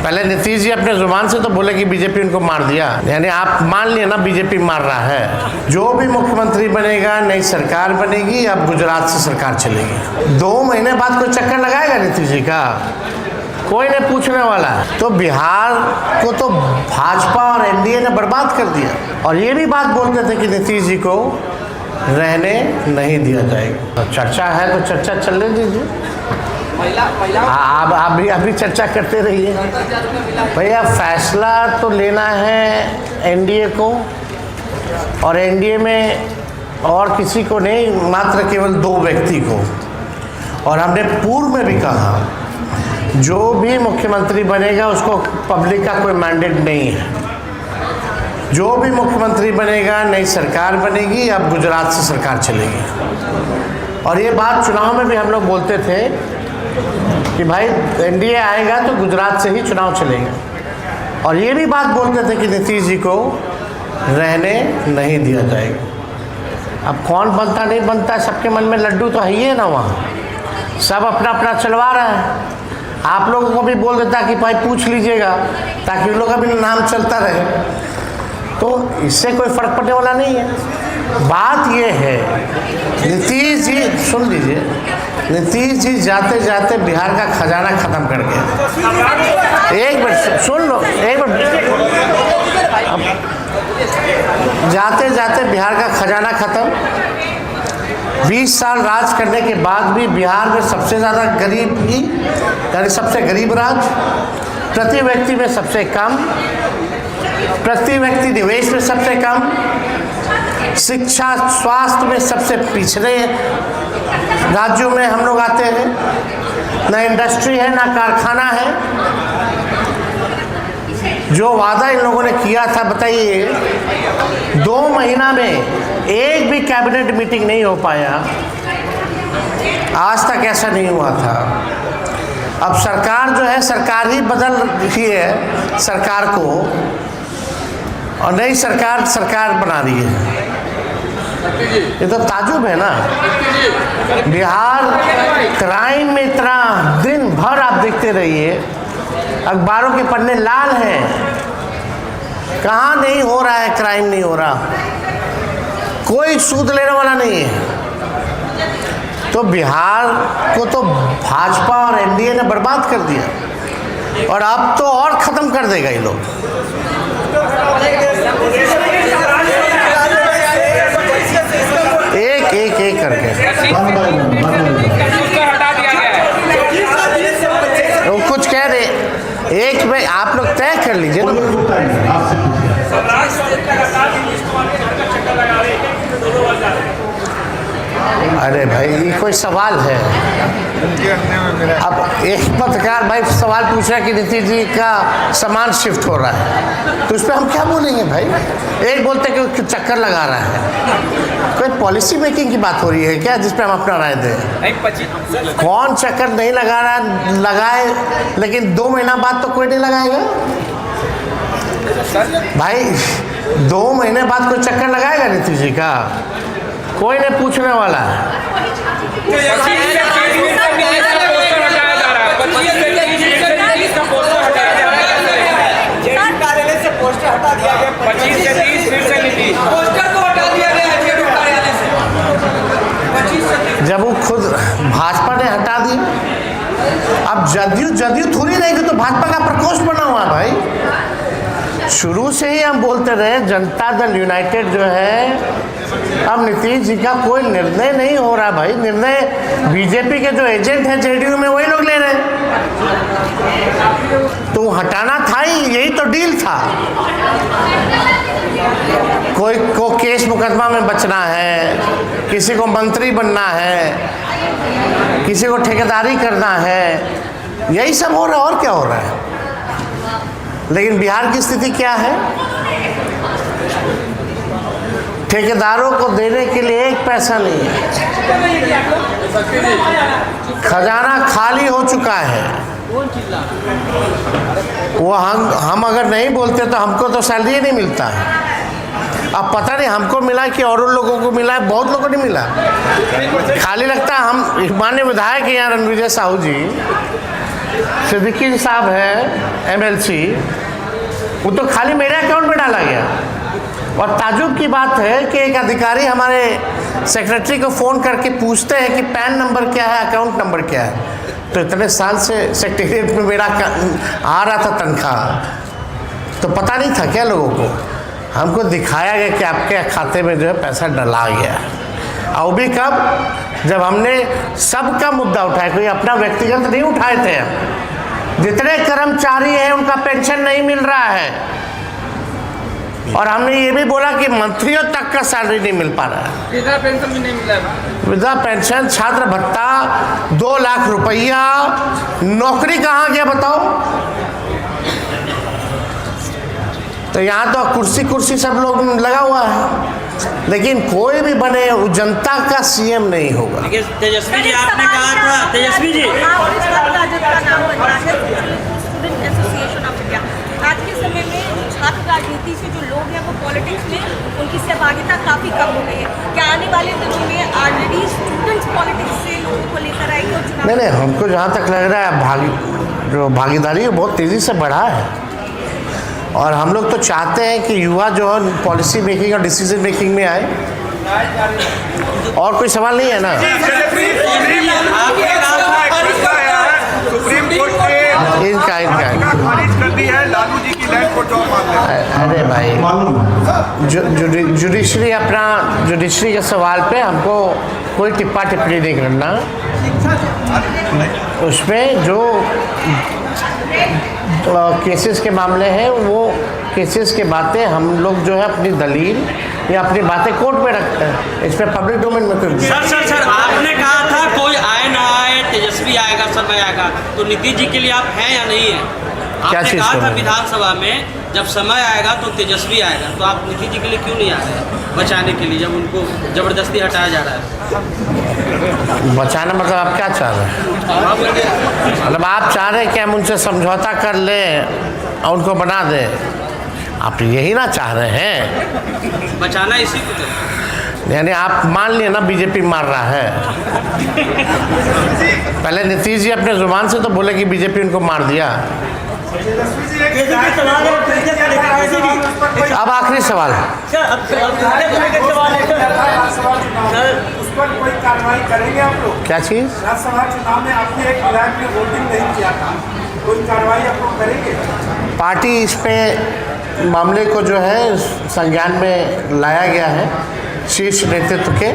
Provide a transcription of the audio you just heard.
पहले नीतीश जी अपने जुबान से तो बोले कि बीजेपी उनको मार दिया, यानी आप मान लिए ना बीजेपी मार रहा है। जो भी मुख्यमंत्री बनेगा, नई सरकार बनेगी, अब गुजरात से सरकार चलेगी। 2 महीने बाद कोई चक्कर लगाएगा नीतीश जी का? कोई नहीं पूछने वाला। तो बिहार को तो भाजपा और एनडीए ने बर्बाद कर दिया। और ये भी बात बोलते थे कि नीतीश जी को रहने नहीं दिया जाएगा। तो चर्चा है तो चर्चा चलने दीजिए। आप भी अभी चर्चा करते रहिए भैया। फैसला तो लेना है एनडीए को, और एनडीए में और किसी को नहीं, मात्र केवल 2 व्यक्ति को। और हमने पूर्व में भी कहा, जो भी मुख्यमंत्री बनेगा उसको पब्लिक का कोई मैंडेट नहीं है। जो भी मुख्यमंत्री बनेगा, नई सरकार बनेगी, अब गुजरात से सरकार चलेगी। और ये बात चुनाव में भी हम लोग बोलते थे कि भाई एनडीए आएगा तो गुजरात से ही चुनाव चलेगा। और ये भी बात बोलते थे कि नीतीश जी को रहने नहीं दिया जाएगा। अब कौन बनता नहीं बनता, सबके मन में लड्डू तो है ही है ना। वहाँ सब अपना अपना चलवा रहा है। आप लोगों को भी बोल देता कि भाई पूछ लीजिएगा, ताकि उन लोग का भी नाम चलता रहे। तो इससे कोई फर्क पड़ने वाला नहीं है। बात ये है, नीतीश जी सुन लीजिए, नीतीश जी जाते जाते बिहार का खजाना खत्म कर गए। एक मिनट सुन लो, एक मिनट। जाते जाते बिहार का खजाना खत्म। 20 साल राज करने के बाद भी बिहार में सबसे ज़्यादा गरीबी, यानी सबसे गरीब राज्य, प्रति व्यक्ति में सबसे कम, प्रति व्यक्ति निवेश में सबसे कम, शिक्षा स्वास्थ्य में सबसे पिछड़े राज्यों में हम लोग आते हैं। ना इंडस्ट्री है, ना कारखाना है। जो वादा इन लोगों ने किया था, बताइए 2 महीना में एक भी कैबिनेट मीटिंग नहीं हो पाया। आज तक ऐसा नहीं हुआ था। अब सरकार जो है, सरकार ही बदल रही है सरकार को, और नई सरकार सरकार बना रही है। ये तो ताजुब है ना। बिहार क्राइम में इतना, दिन भर आप देखते रहिए, अखबारों के पन्ने लाल हैं। कहाँ नहीं हो रहा है क्राइम, नहीं हो रहा, कोई सूद लेने वाला नहीं है। तो बिहार को तो भाजपा और एनडीए ने बर्बाद कर दिया, और अब तो और ख़त्म कर देगा ये लोग। एक करके वो कुछ कह रहे, एक में आप लोग तय कर लीजिए ना। अरे भाई ये कोई सवाल है? अब एक पत्रकार भाई सवाल पूछ रहा है कि नीतीश जी का सामान शिफ्ट हो रहा है, तो उस पर हम क्या बोलेंगे भाई? एक बोलते कि चक्कर लगा रहा है। कोई पॉलिसी मेकिंग की बात हो रही है क्या, जिस पर हम अपना राय दें? कौन चक्कर नहीं लगा रहा, लगाए, लेकिन 2 महीना बाद तो कोई नहीं लगाएगा भाई। 2 महीने बाद कोई चक्कर लगाएगा नीतीश जी का? कोई नहीं पूछने वाला है। जब वो खुद भाजपा ने हटा दी, अब जदयू थोड़ी रहेगी, तो भाजपा का प्रकोष्ठ बना हुआ भाई। शुरू से ही हम बोलते रहे, जनता दल यूनाइटेड जो है, अब नीतीश जी का कोई निर्णय नहीं हो रहा भाई। निर्णय बीजेपी के जो एजेंट हैं जेडीयू में, वही लोग ले रहे हैं। तो हटाना था ही, यही तो डील था। कोई को केस मुकदमा में बचना है, किसी को मंत्री बनना है, किसी को ठेकेदारी करना है, यही सब हो रहा है। और क्या हो रहा है? लेकिन बिहार की स्थिति क्या है? ठेकेदारों को देने के लिए 1 पैसा नहीं है। खजाना खाली हो चुका है। वो हम अगर नहीं बोलते तो हमको तो सैलरी नहीं मिलता है। अब पता नहीं हमको मिला कि और उन लोगों को मिला है, बहुत लोगों को नहीं मिला। खाली लगता है हम माननीय विधायक हैं यहाँ रणविजय साहू जी, सिद्दीकी साहब है MLC, वो तो खाली मेरे अकाउंट में डाला गया। और ताजुब की बात है कि एक अधिकारी हमारे सेक्रेटरी को फ़ोन करके पूछते हैं कि पैन नंबर क्या है, अकाउंट नंबर क्या है। तो इतने साल से सेक्रेटरीट में मेरा आ रहा था तनख्वाह, तो पता नहीं था क्या लोगों को? हमको दिखाया गया कि आपके खाते में जो है पैसा डला गया। और भी कब? जब हमने सबका मुद्दा उठाया, कोई अपना व्यक्तिगत नहीं उठाए थे हम। जितने कर्मचारी हैं उनका पेंशन नहीं मिल रहा है, और हमने ये भी बोला कि मंत्रियों तक का सैलरी नहीं मिल पा रहा है। वृद्धा पेंशन भी नहीं मिला है। वृद्धा पेंशन, छात्र भत्ता, 2 लाख रुपया, नौकरी कहाँ गया बताओ? तो यहाँ तो कुर्सी कुर्सी सब लोग लगा हुआ है, लेकिन कोई भी बने जनता का CM नहीं होगा। तेजस्वी जी, आपने कहा था, तेजस्वी जी आज के समय में छात्र राजनीति से जो लोग हैं वो पॉलिटिक्स में उनकी सहभागिता काफ़ी कम हो गई है। क्या आने वाले दिनों में ऑलरेडी स्टूडेंट्स पॉलिटिक्स से लोगों को लेकर आएंगे और चुनाव? नहीं, हमको जहाँ तक लग रहा है जो भागीदारी है बहुत तेज़ी से बढ़ा है, और हम लोग तो चाहते हैं कि युवा जो है पॉलिसी मेकिंग और डिसीजन मेकिंग में आए। और कोई सवाल नहीं है ना? इनका लालू जी की लैंड को जॉब मांग रहे हैं। अरे भाई, जुडिशरी के सवाल पे हमको कोई टिप्पा टिप्पणी नहीं करना। उसमें जो केसेस के मामले हैं वो केसेस के बातें हम लोग जो है अपनी दलील या अपनी बातें कोर्ट में रखते हैं। इसमें पब्लिक डोमेन में कोई सर आपने कहा था कोई आए ना आए तेजस्वी आएगा, समय आएगा, तो नीतीश जी के लिए आप हैं या नहीं है? आपने कहा था विधानसभा में जब समय आएगा तो तेजस्वी आएगा, तो आप नीतीश जी के लिए क्यों नहीं आ रहे हैं बचाने के लिए, जब उनको जबरदस्ती हटाया जा रहा है? बचाना मतलब आप क्या चाह रहे हैं? मतलब आप चाह रहे हैं कि हम उनसे समझौता कर लें और उनको बना दें? आप यही ना चाह रहे हैं? बचाना इसी को, यानी आप मान लिए ना बीजेपी मार रहा है। पहले नीतीश जी अपने जुबान से तो बोले कि बीजेपी उनको मार दिया। अब आखिरी सवाल, उस पर कोई कार्रवाई करेंगे आप लोग? क्या चीज़? राज्यसभा चुनाव में आपने एक विधायक ने वोटिंग नहीं किया था, कोई कार्रवाई आप लोग करेंगे? पार्टी इस पे मामले को जो है संज्ञान में लाया गया है शीर्ष नेतृत्व के।